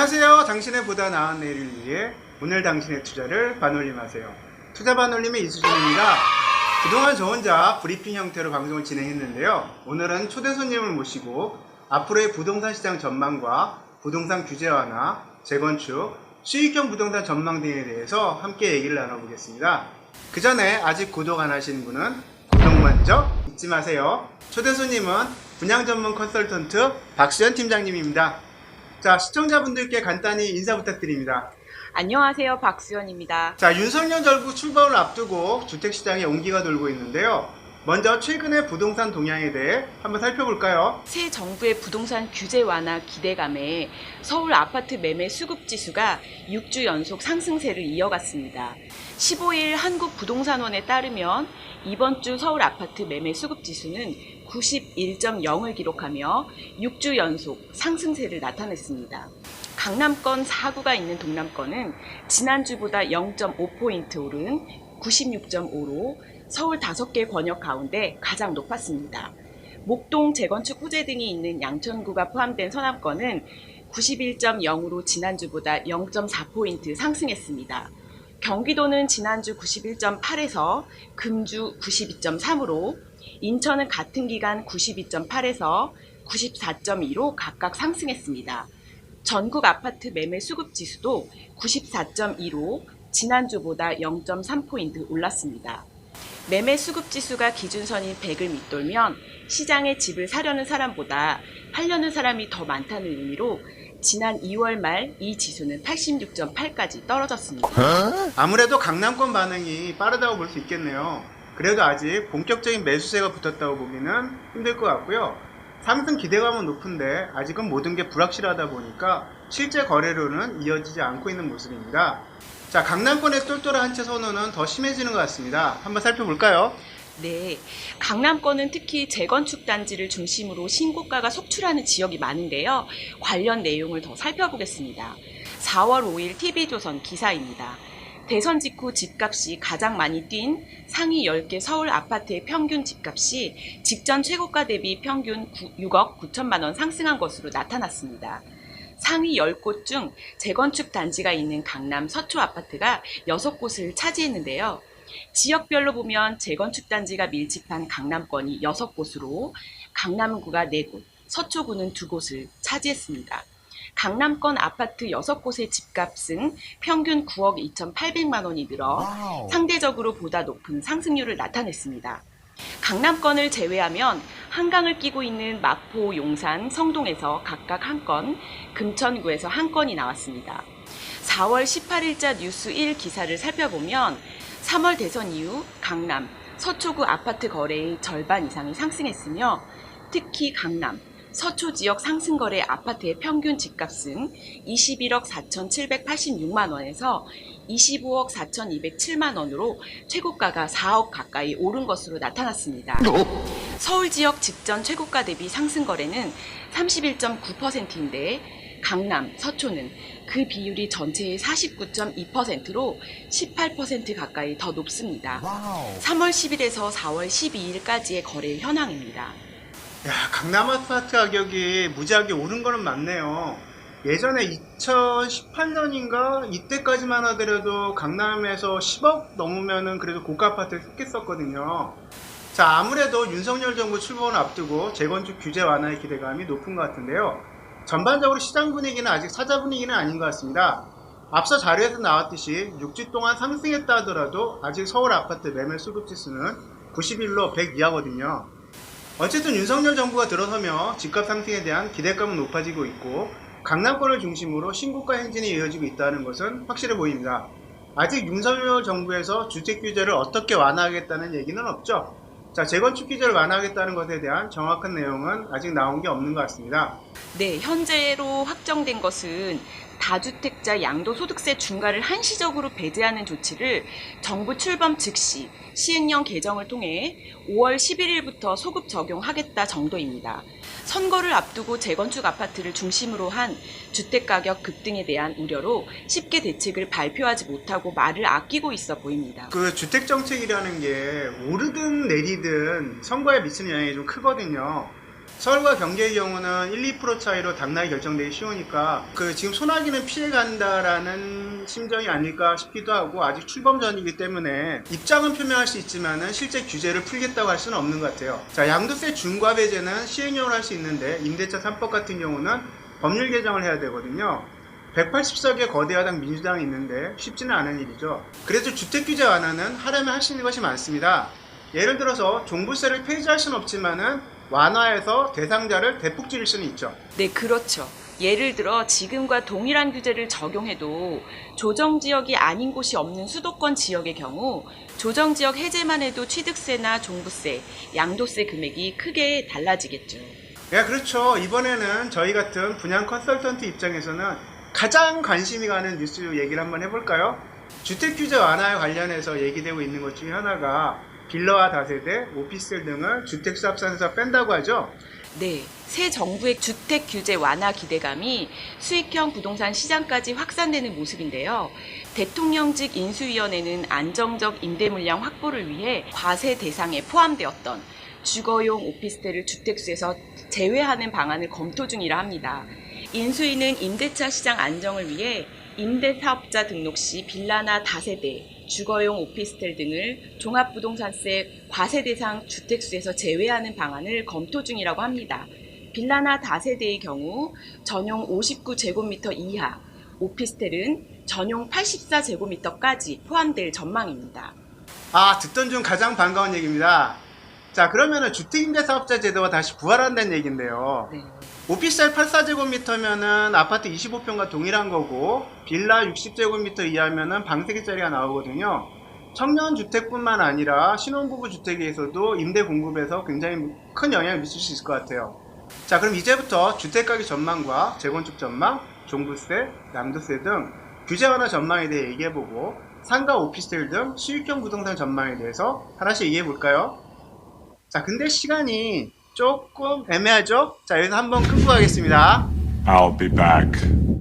안녕하세요. 당신의 보다 나은 내일을 위해 오늘 당신의 투자를 반올림하세요. 투자 반올림의 이수진입니다. 그동안 저 혼자 브리핑 형태로 방송을 진행했는데요. 오늘은 초대 손님을 모시고 앞으로의 부동산 시장 전망과 부동산 규제 완화, 재건축, 수익형 부동산 전망 등에 대해서 함께 얘기를 나눠보겠습니다. 그 전에 아직 구독 안 하신 분은 구독 먼저 잊지 마세요. 초대 손님은 분양 전문 컨설턴트 박수현 팀장님입니다. 자, 시청자분들께 간단히 인사 부탁드립니다. 안녕하세요. 박수현입니다. 자, 윤석열 정부 출범을 앞두고 주택시장에 온기가 돌고 있는데요. 먼저 최근의 부동산 동향에 대해 한번 살펴볼까요? 새 정부의 부동산 규제 완화 기대감에 서울 아파트 매매 수급 지수가 6주 연속 상승세를 이어갔습니다. 15일 한국부동산원에 따르면 이번 주 서울 아파트 매매 수급 지수는 91.0을 기록하며 6주 연속 상승세를 나타냈습니다. 강남권 4구가 있는 동남권은 지난주보다 0.5포인트 오른 96.5로 서울 5개 권역 가운데 가장 높았습니다. 목동, 재건축 호재 등이 있는 양천구가 포함된 서남권은 91.0으로 지난주보다 0.4포인트 상승했습니다. 경기도는 지난주 91.8에서 금주 92.3으로 인천은 같은 기간 92.8에서 94.2로 각각 상승했습니다. 전국 아파트 매매 수급 지수도 94.2로 지난주보다 0.3포인트 올랐습니다. 매매 수급 지수가 기준선인 100을 밑돌면 시장에 집을 사려는 사람보다 팔려는 사람이 더 많다는 의미로 지난 2월 말 이 지수는 86.8까지 떨어졌습니다. 아무래도 강남권 반응이 빠르다고 볼 수 있겠네요. 그래도 아직 본격적인 매수세가 붙었다고 보기는 힘들 것 같고요. 상승 기대감은 높은데 아직은 모든 게 불확실하다 보니까 실제 거래로는 이어지지 않고 있는 모습입니다. 자, 강남권의 똘똘한 한 채 선호는 더 심해지는 것 같습니다. 한번 살펴볼까요? 네, 강남권은 특히 재건축 단지를 중심으로 신고가가 속출하는 지역이 많은데요. 관련 내용을 더 살펴보겠습니다. 4월 5일 TV조선 기사입니다. 대선 직후 집값이 가장 많이 뛴 상위 10개 서울 아파트의 평균 집값이 직전 최고가 대비 평균 6억 9천만 원 상승한 것으로 나타났습니다. 상위 10곳 중 재건축 단지가 있는 강남 서초 아파트가 6곳을 차지했는데요. 지역별로 보면 재건축 단지가 밀집한 강남권이 6곳으로 강남구가 4곳, 서초구는 2곳을 차지했습니다. 강남권 아파트 6곳의 집값은 평균 9억 2,800만 원이 늘어 상대적으로 보다 높은 상승률을 나타냈습니다. 강남권을 제외하면 한강을 끼고 있는 마포, 용산, 성동에서 각각 한 건, 금천구에서 한 건이 나왔습니다. 4월 18일자 뉴스 1 기사를 살펴보면 3월 대선 이후 강남, 서초구 아파트 거래의 절반 이상이 상승했으며 특히 강남, 서초 지역 상승거래 아파트의 평균 집값은 21억 4,786만 원에서 25억 4,207만 원으로 최고가가 4억 가까이 오른 것으로 나타났습니다. 서울 지역 직전 최고가 대비 상승거래는 31.9%인데 강남, 서초는 그 비율이 전체의 49.2%로 18% 가까이 더 높습니다. 3월 10일에서 4월 12일까지의 거래 현황입니다. 야, 강남 아파트 가격이 무지하게 오른 거는 맞네요. 예전에 2018년인가 이때까지만 하더라도 강남에서 10억 넘으면은 그래도 고가 아파트를 샀겠었거든요. 자, 아무래도 윤석열 정부 출범을 앞두고 재건축 규제 완화의 기대감이 높은 것 같은데요. 전반적으로 시장 분위기는 아직 사자 분위기는 아닌 것 같습니다. 앞서 자료에서 나왔듯이 6주 동안 상승했다 하더라도 아직 서울 아파트 매매 수급 지수는 91로 100 이하거든요. 어쨌든 윤석열 정부가 들어서며 집값 상승에 대한 기대감은 높아지고 있고 강남권을 중심으로 신고가 행진이 이어지고 있다는 것은 확실해 보입니다. 아직 윤석열 정부에서 주택 규제를 어떻게 완화하겠다는 얘기는 없죠. 자, 재건축 규제를 완화하겠다는 것에 대한 정확한 내용은 아직 나온 게 없는 것 같습니다. 네, 현재로 확정된 것은 다주택자 양도소득세 중과를 한시적으로 배제하는 조치를 정부 출범 즉시 시행령 개정을 통해 5월 11일부터 소급 적용하겠다 정도입니다. 선거를 앞두고 재건축 아파트를 중심으로 한 주택가격 급등에 대한 우려로 쉽게 대책을 발표하지 못하고 말을 아끼고 있어 보입니다. 그 주택정책이라는 게 오르든 내리든 선거에 미치는 영향이 좀 크거든요. 서울과 경기의 경우는 1, 2% 차이로 당락이 결정되기 쉬우니까 지금 소나기는 피해간다라는 심정이 아닐까 싶기도 하고 아직 출범 전이기 때문에 입장은 표명할 수 있지만은 실제 규제를 풀겠다고 할 수는 없는 것 같아요. 자, 양도세 중과배제는 시행령을 할 수 있는데 임대차 3법 같은 경우는 법률 개정을 해야 되거든요. 180석의 거대 야당 민주당이 있는데 쉽지는 않은 일이죠. 그래서 주택규제 완화는 하려면 할 수 있는 것이 많습니다. 예를 들어서 종부세를 폐지할 수는 없지만은 완화해서 대상자를 대폭 줄일 수는 있죠. 네, 그렇죠. 예를 들어 지금과 동일한 규제를 적용해도 조정지역이 아닌 곳이 없는 수도권 지역의 경우 조정지역 해제만 해도 취득세나 종부세, 양도세 금액이 크게 달라지겠죠. 네, 그렇죠. 이번에는 저희 같은 분양 컨설턴트 입장에서는 가장 관심이 가는 뉴스 얘기를 한번 해볼까요? 주택규제 완화에 관련해서 얘기되고 있는 것 중에 하나가 빌라와 다세대, 오피스텔 등을 주택수합산에서 뺀다고 하죠. 네, 새 정부의 주택 규제 완화 기대감이 수익형 부동산 시장까지 확산되는 모습인데요. 대통령직 인수위원회는 안정적 임대 물량 확보를 위해 과세 대상에 포함되었던 주거용 오피스텔을 주택수에서 제외하는 방안을 검토 중이라 합니다. 인수위는 임대차 시장 안정을 위해 임대사업자 등록 시 빌라나 다세대, 주거용 오피스텔 등을 종합부동산세 과세 대상 주택수에서 제외하는 방안을 검토 중이라고 합니다. 빌라나 다세대의 경우 전용 59제곱미터 이하, 오피스텔은 전용 84제곱미터까지 포함될 전망입니다. 아, 듣던 중 가장 반가운 얘기입니다. 자, 그러면은 주택임대사업자 제도가 다시 부활한다는 얘기인데요. 네. 오피스텔 84제곱미터면은 아파트 25평과 동일한 거고 빌라 60제곱미터 이하면은 방 3개짜리가 나오거든요. 청년주택뿐만 아니라 신혼부부 주택에서도 임대 공급에서 굉장히 큰 영향을 미칠 수 있을 것 같아요. 자, 그럼 이제부터 주택가격 전망과 재건축 전망, 종부세, 양도세 등 규제 완화 전망에 대해 얘기해보고 상가 오피스텔 등 수익형 부동산 전망에 대해서 하나씩 얘기해볼까요? 자, 근데 시간이 조금 애매하죠? 자, 여기서 한번 끊고 가겠습니다. I'll be back.